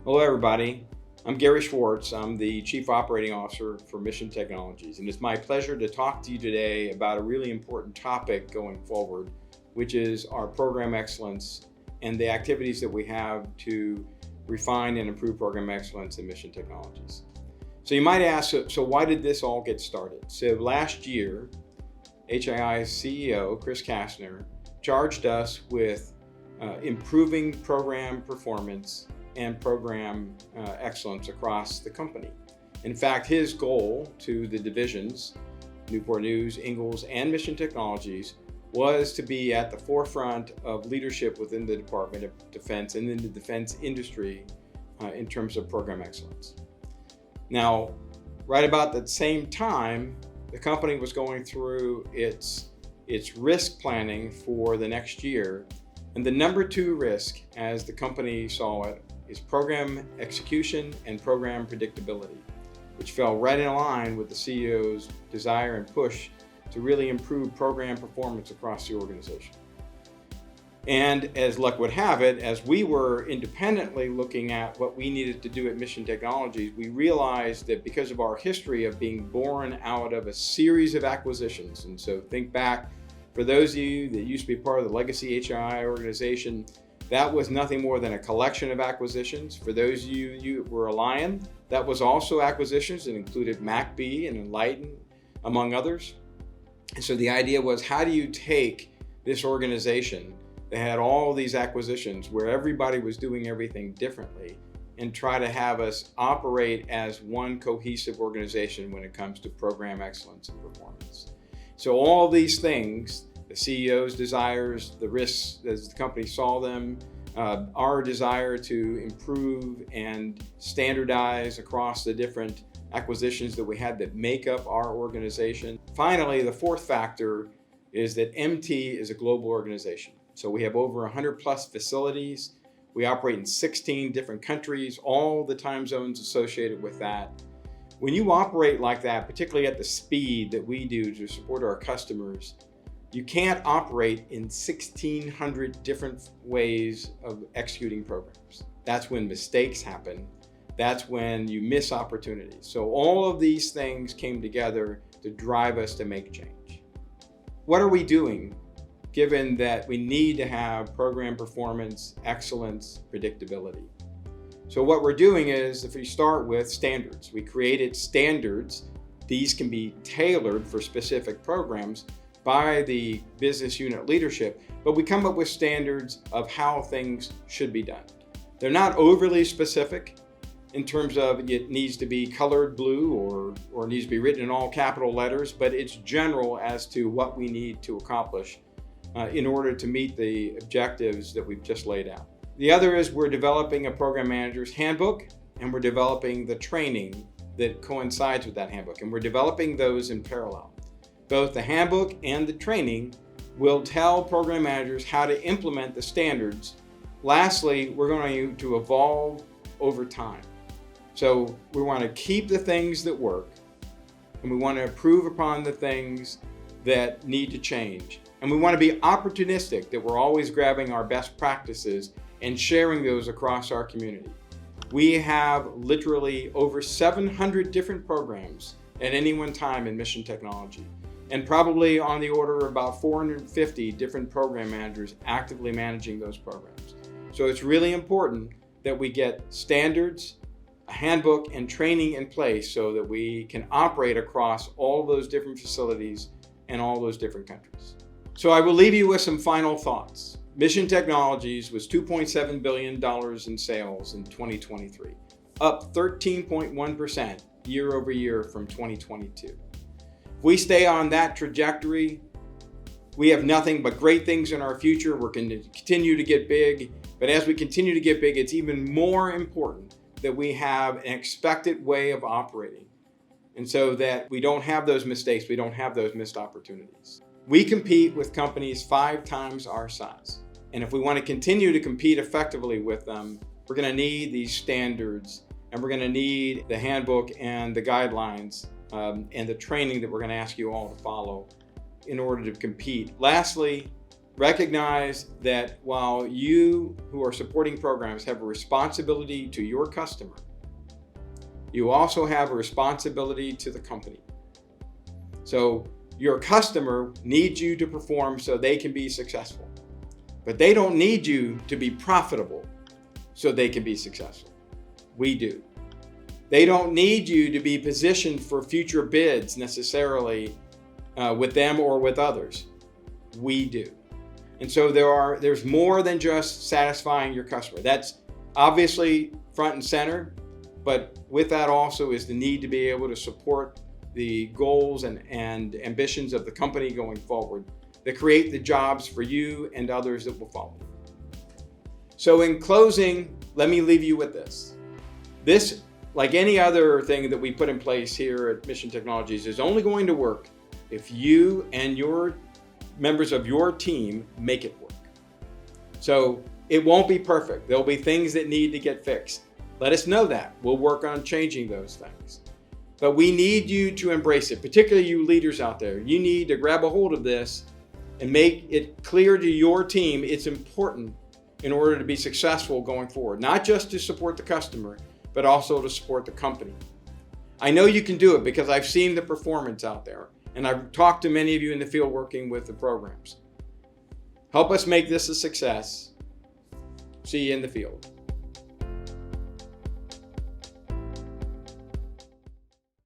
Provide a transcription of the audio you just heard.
Hello everybody, I'm Garry Schwartz. I'm the Chief Operating Officer for Mission Technologies, and it's my pleasure to talk to you today about a really important topic going forward, which is our program excellence and the activities that we have to refine and improve program excellence in Mission Technologies. So you might ask, so why did this all get started? So last year, HII's CEO, Chris Kastner, charged us with improving program performance and program excellence across the company. In fact, his goal to the divisions, Newport News, Ingalls, and Mission Technologies, was to be at the forefront of leadership within the Department of Defense and in the defense industry in terms of program excellence. Now, right about the same time, the company was going through its risk planning for the next year, and the number 2 risk, as the company saw it, is program execution and program predictability, which fell right in line with the CEO's desire and push to really improve program performance across the organization. And as luck would have it, as we were independently looking at what we needed to do at Mission Technologies, we realized that because of our history of being born out of a series of acquisitions, and so think back, for those of you that used to be part of the legacy HII organization, that was nothing more than a collection of acquisitions. For those of you who were a Lion, that was also acquisitions that included MacB and Enlighten, among others. And so the idea was, how do you take this organization that had all these acquisitions where everybody was doing everything differently and try to have us operate as one cohesive organization when it comes to program excellence and performance? So all these things, the CEO's desires, the risks as the company saw them, our desire to improve and standardize across the different acquisitions that we had that make up our organization. Finally, the fourth factor is that MT is a global organization. So we have over 100 plus facilities. We operate in 16 different countries, all the time zones associated with that. When you operate like that, particularly at the speed that we do to support our customers, you can't operate in 1,600 different ways of executing programs. That's when mistakes happen. That's when you miss opportunities. So all of these things came together to drive us to make change. What are we doing given that we need to have program performance, excellence, predictability? So what we're doing is, if we start with standards, we created standards. These can be tailored for specific programs by the business unit leadership, but we come up with standards of how things should be done. They're not overly specific in terms of it needs to be colored blue or needs to be written in all capital letters, but it's general as to what we need to accomplish in order to meet the objectives that we've just laid out. The other is we're developing a program manager's handbook, and we're developing the training that coincides with that handbook, and we're developing those in parallel. Both the handbook and the training will tell program managers how to implement the standards. Lastly, we're going to evolve over time. So we want to keep the things that work, and we want to improve upon the things that need to change. And we want to be opportunistic, that we're always grabbing our best practices and sharing those across our community. We have literally over 700 different programs at any one time in Mission Technology, and probably on the order of about 450 different program managers actively managing those programs. So it's really important that we get standards, a handbook, and training in place so that we can operate across all those different facilities and all those different countries. So I will leave you with some final thoughts. Mission Technologies was $2.7 billion in sales in 2023, up 13.1% year over year from 2022. If we stay on that trajectory, we have nothing but great things in our future. We're going to continue to get big, but as we continue to get big, it's even more important that we have an expected way of operating, and so that we don't have those mistakes, we don't have those missed opportunities. We compete with companies 5 times our size. And if we want to continue to compete effectively with them, we're going to need these standards, and we're going to need the handbook and the guidelines and the training that we're going to ask you all to follow in order to compete. Lastly, recognize that while you who are supporting programs have a responsibility to your customer, you also have a responsibility to the company. So your customer needs you to perform so they can be successful, but they don't need you to be profitable so they can be successful. We do. They don't need you to be positioned for future bids necessarily with them or with others. We do. And so there's more than just satisfying your customer. That's obviously front and center, but with that also is the need to be able to support the goals and ambitions of the company going forward that create the jobs for you and others that will follow. So in closing, let me leave you with this. This, like any other thing that we put in place here at Mission Technologies, is only going to work if you and your members of your team make it work. So it won't be perfect. There'll be things that need to get fixed. Let us know that. We'll work on changing those things. But we need you to embrace it, particularly you leaders out there. You need to grab a hold of this and make it clear to your team it's important in order to be successful going forward, not just to support the customer, but also to support the company. I know you can do it because I've seen the performance out there, and I've talked to many of you in the field working with the programs. Help us make this a success. See you in the field.